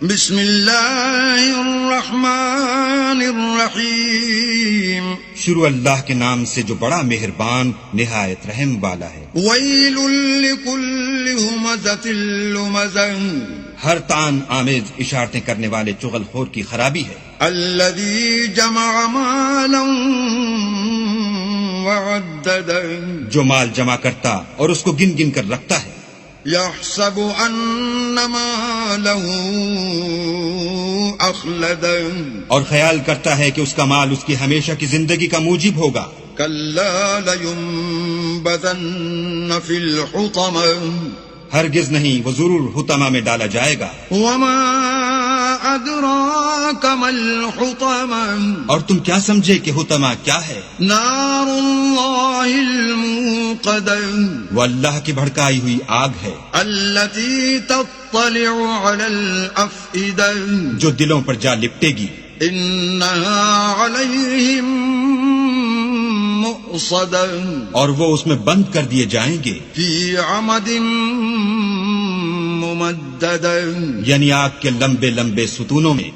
بسم اللہ الرحمن الرحیم، شروع اللہ کے نام سے جو بڑا مہربان نہایت رحم والا ہے۔ ویل لکل ہمزۃ لمزہ، ہر تان آمیز اشارتیں کرنے والے چغل خور کی خرابی ہے۔ الذی جمع مالا وعددہ، جو مال جمع کرتا اور اس کو گن گن کر رکھتا ہے۔ یحسب ان مالہ اخلدہ، اور خیال کرتا ہے کہ اس کا مال اس کی ہمیشہ کی زندگی کا موجب ہوگا۔ کلا لینبذن فی الحطمہ، ہرگز نہیں، وہ ضرور حطمہ میں ڈالا جائے گا۔ وما ادراک ما الحطمہ، اور تم کیا سمجھے کہ حطمہ کیا ہے؟ نار اللہ الموقدہ، وہ اللہ کی بھڑکائی ہوئی آگ ہے، التي تطلع على الافئدہ، جو دلوں پر جا لپٹے گی۔ انها عليهم مؤصدہ، اور وہ اس میں بند کر دیے جائیں گے، في عمد ممددہ، یعنی آگ کے لمبے لمبے ستونوں میں۔